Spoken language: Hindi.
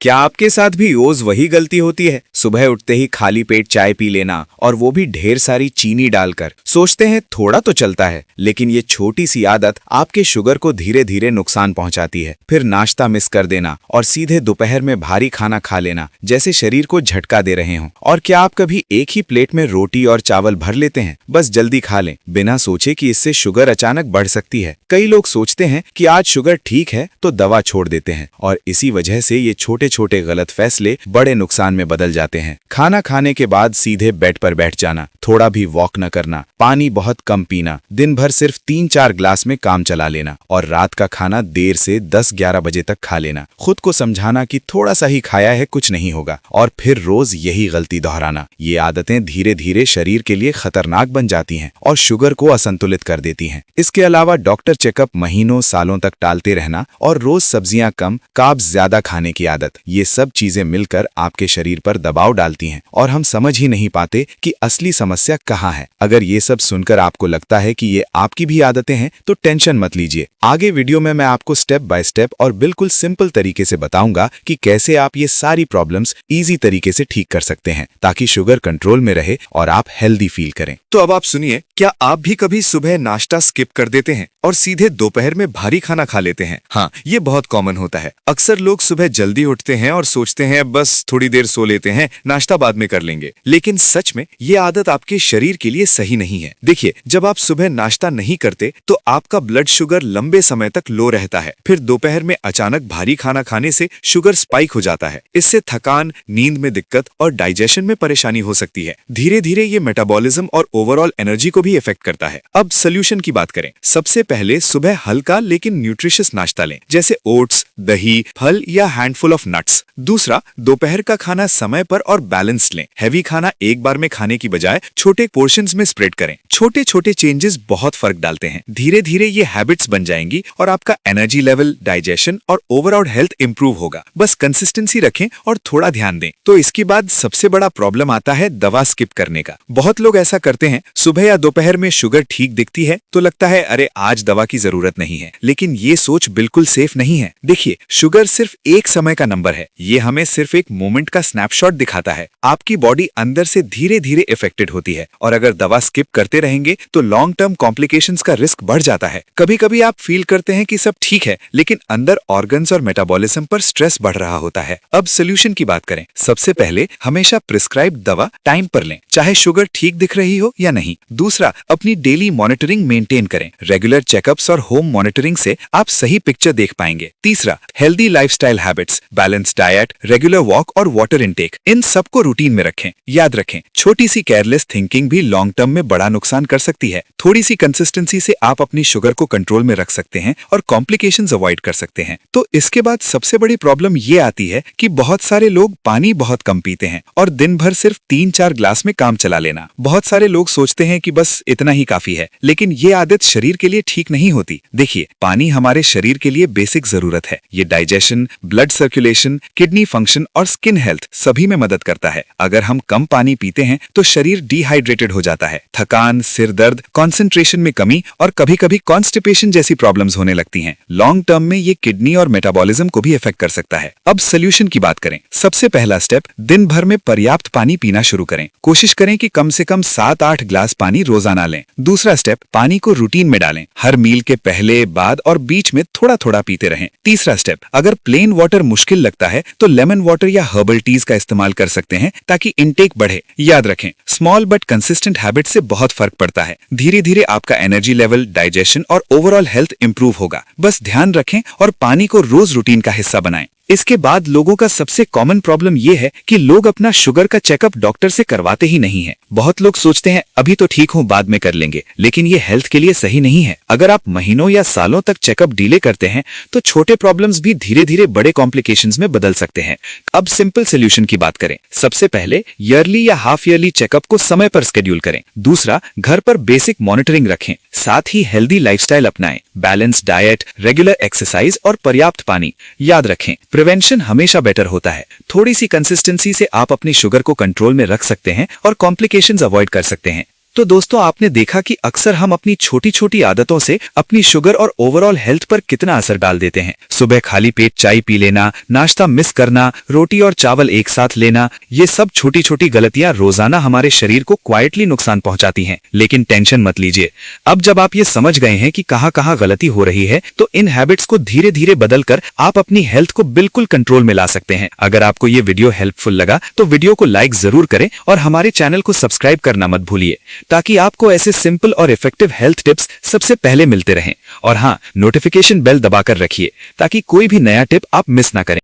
क्या आपके साथ भी रोज वही गलती होती है? सुबह उठते ही खाली पेट चाय पी लेना, और वो भी ढेर सारी चीनी डालकर। सोचते हैं थोड़ा तो चलता है, लेकिन ये छोटी सी आदत आपके शुगर को धीरे धीरे नुकसान पहुंचाती है। फिर नाश्ता मिस कर देना और सीधे दोपहर में भारी खाना खा लेना, जैसे शरीर को झटका दे रहे हों। और क्या आप कभी एक ही प्लेट में रोटी और चावल भर लेते हैं? बस जल्दी खा लें, बिना सोचे कि इससे शुगर अचानक बढ़ सकती है। कई लोग सोचते हैं कि आज शुगर ठीक है तो दवा छोड़ देते हैं, और इसी वजह से ये छोटे छोटे गलत फैसले बड़े नुकसान में बदल जाते हैं। खाना खाने के बाद सीधे बेड पर बैठ जाना, थोड़ा भी वॉक न करना, पानी बहुत कम पीना, दिन भर सिर्फ 3-4 ग्लास में काम चला लेना, और रात का खाना देर से 10-11 बजे तक खा लेना। खुद को समझाना कि थोड़ा सा ही खाया है, कुछ नहीं होगा, और फिर रोज यही गलती दोहराना। ये आदतें धीरे धीरे शरीर के लिए खतरनाक बन जाती हैं और शुगर को असंतुलित कर देती हैं। इसके अलावा डॉक्टर चेकअप महीनों सालों तक टालते रहना और रोज सब्जियां कम, कार्ब्स ज्यादा खाने की आदत, ये सब चीजें मिलकर आपके शरीर पर दबाव डालती हैं, और हम समझ ही नहीं पाते कि असली समस्या कहाँ है। अगर ये सब सुनकर आपको लगता है कि ये आपकी भी आदतें हैं, तो टेंशन मत लीजिए। आगे वीडियो में मैं आपको स्टेप बाय स्टेप और बिल्कुल सिंपल तरीके से बताऊंगा कि कैसे आप ये सारी प्रॉब्लम्स इजी तरीके से ठीक कर सकते हैं, ताकि शुगर कंट्रोल में रहे और आप हेल्दी फील करें। तो अब आप सुनिए, क्या आप भी कभी सुबह नाश्ता स्किप कर देते हैं और सीधे दोपहर में भारी खाना खा लेते हैं? हाँ, ये बहुत कॉमन होता है। अक्सर लोग सुबह जल्दी उठते हैं और सोचते हैं बस थोड़ी देर सो लेते हैं, नाश्ता बाद में कर लेंगे। लेकिन सच में ये आदत आपके शरीर के लिए सही नहीं है। देखिए, जब आप सुबह नाश्ता नहीं करते तो आपका ब्लड शुगर लंबे समय तक लो रहता है। फिर दोपहर में अचानक भारी खाना खाने से शुगर स्पाइक हो जाता है। इससे थकान, नींद में दिक्कत और डाइजेशन में परेशानी हो सकती है। धीरे धीरे ये मेटाबॉलिज्म और ओवरऑल एनर्जी को भी इफेक्ट करता है। अब सोल्यूशन की बात करें। सबसे पहले सुबह हल्का लेकिन न्यूट्रिशियस नाश्ता लें, जैसे ओट्स, दही, फल या हैंडफुल ऑफ नट्स। दूसरा, दोपहर का खाना समय पर और बैलेंस्ड लें। हैवी खाना एक बार में खाने की बजाय छोटे पोर्शंस में स्प्रेड करें। छोटे छोटे चेंजेस बहुत फर्क डालते हैं। धीरे धीरे ये हैबिट्स बन जाएंगी और आपका एनर्जी लेवल, डाइजेशन और ओवरऑल हेल्थ इंप्रूव होगा। बस कंसिस्टेंसी रखें और थोड़ा ध्यान दें। तो इसके बाद सबसे बड़ा प्रॉब्लम आता है दवा स्किप करने का। बहुत लोग ऐसा करते हैं, सुबह या दोपहर में शुगर ठीक दिखती है तो लगता है अरे आज दवा की जरूरत नहीं है। लेकिन ये सोच बिल्कुल सेफ नहीं है। देखिए, शुगर सिर्फ एक समय का नंबर है। ये हमें सिर्फ एक मोमेंट का स्नैपशॉट दिखाता है। आपकी बॉडी अंदर से धीरे धीरे इफेक्टेड होती है, और अगर दवा स्किप करते रहेंगे तो लॉन्ग टर्म कॉम्प्लिकेशंस का रिस्क बढ़ जाता है। कभी कभी आप फील करते हैं कि सब ठीक है, लेकिन अंदर ऑर्गन्स और मेटाबॉलिज्म पर स्ट्रेस बढ़ रहा होता है। अब सोल्यूशन की बात करें। सबसे पहले हमेशा प्रिस्क्राइब दवा टाइम पर लें, चाहे शुगर ठीक दिख रही हो या नहीं। दूसरा, अपनी डेली मॉनिटरिंग मेंटेन करें। रेगुलर चेकअप्स और होम मॉनिटरिंग से आप सही पिक्चर देख पाएंगे। तीसरा, healthy lifestyle habits, balance diet, regular walk और वाटर इनटेक, इन सबको रूटीन में रखें। याद रखें, छोटी सी केयरलेस थिंकिंग भी लॉन्ग टर्म में बड़ा नुकसान कर सकती है। थोड़ी सी कंसिस्टेंसी से आप अपनी शुगर को कंट्रोल में रख सकते हैं और कॉम्प्लिकेशंस अवॉइड कर सकते हैं। तो इसके बाद सबसे बड़ी प्रॉब्लम ये आती है कि बहुत सारे लोग पानी बहुत कम पीते हैं और दिन भर सिर्फ 3-4 ग्लास में काम चला लेना। बहुत सारे लोग सोचते हैं कि बस इतना ही काफी है, लेकिन ये आदत शरीर के लिए ठीक नहीं होती। देखिए, पानी हमारे शरीर के लिए बेसिक जरूरत है। ये digestion, blood circulation, kidney function और स्किन हेल्थ सभी में मदद करता है। अगर हम कम पानी पीते हैं तो शरीर डिहाइड्रेटेड हो जाता है। थकान, सिर दर्द, कंसंट्रेशन में कमी और कभी-कभी कॉन्स्टिपेशन जैसी प्रॉब्लम्स होने लगती हैं। लॉन्ग टर्म में ये किडनी और मेटाबॉलिज्म को भी इफेक्ट कर सकता है। अब सोल्यूशन की बात करें। सबसे पहला स्टेप, दिन भर में पर्याप्त पानी पीना शुरू करें। कोशिश करें कि कम से कम 7-8 ग्लास पानी रोजाना लें। दूसरा स्टेप, पानी को रूटीन में डालें। हर मील के पहले, बाद और बीच में थोड़ा थोड़ा पीते रहें। तीसरा स्टेप, अगर प्लेन वाटर मुश्किल लगता है तो लेमन वाटर या हर्बल टीज का इस्तेमाल कर सकते हैं ताकि इंटेक बढ़े। याद रखें, स्मॉल बट कंसिस्टेंट हैबिट से बहुत फर्क पड़ता है। धीरे धीरे आपका एनर्जी लेवल, डाइजेशन और ओवरऑल हेल्थ इंप्रूव होगा। बस ध्यान रखें और पानी को रोज रूटीन का हिस्सा बनाएं। इसके बाद लोगों का सबसे कॉमन प्रॉब्लम ये है कि लोग अपना शुगर का चेकअप डॉक्टर से करवाते ही नहीं है। बहुत लोग सोचते हैं अभी तो ठीक हूँ, बाद में कर लेंगे, लेकिन ये हेल्थ के लिए सही नहीं है। अगर आप महीनों या सालों तक चेकअप डिले करते हैं तो छोटे प्रॉब्लम्स भी धीरे धीरे बड़े कॉम्प्लिकेशंस में बदल सकते हैं। अब सिंपल सोल्यूशन की बात करें। सबसे पहले ईयरली या हाफ ईयरली चेकअप को समय पर शेड्यूल करें। दूसरा, घर पर बेसिक मॉनिटरिंग रखें। साथ ही हेल्दी लाइफस्टाइल अपनाएं, बैलेंस डाइट, रेगुलर एक्सरसाइज और पर्याप्त पानी। याद रखें, प्रिवेंशन हमेशा बेटर होता है। थोड़ी सी कंसिस्टेंसी से आप अपनी शुगर को कंट्रोल में रख सकते हैं और कॉम्प्लिकेशंस अवॉइड कर सकते हैं। तो दोस्तों आपने देखा कि अक्सर हम अपनी छोटी छोटी आदतों से अपनी शुगर और ओवरऑल हेल्थ पर कितना असर डाल देते हैं। सुबह खाली पेट चाय पी लेना, नाश्ता मिस करना, रोटी और चावल एक साथ लेना, ये सब छोटी छोटी गलतियां रोजाना हमारे शरीर को क्वाइटली नुकसान पहुंचाती हैं। लेकिन टेंशन मत लीजिए, अब जब आप ये समझ गए हैं कि कहां कहां गलती हो रही है, तो इन हैबिट्स को धीरे धीरे बदलकर आप अपनी हेल्थ को बिल्कुल कंट्रोल में ला सकते हैं। अगर आपको ये वीडियो हेल्पफुल लगा तो वीडियो को लाइक जरूर करें और हमारे चैनल को सब्सक्राइब करना मत भूलिए, ताकि आपको ऐसे सिंपल और इफेक्टिव हेल्थ टिप्स सबसे पहले मिलते रहें। और हाँ, नोटिफिकेशन बेल दबाकर रखिए ताकि कोई भी नया टिप आप मिस ना करें।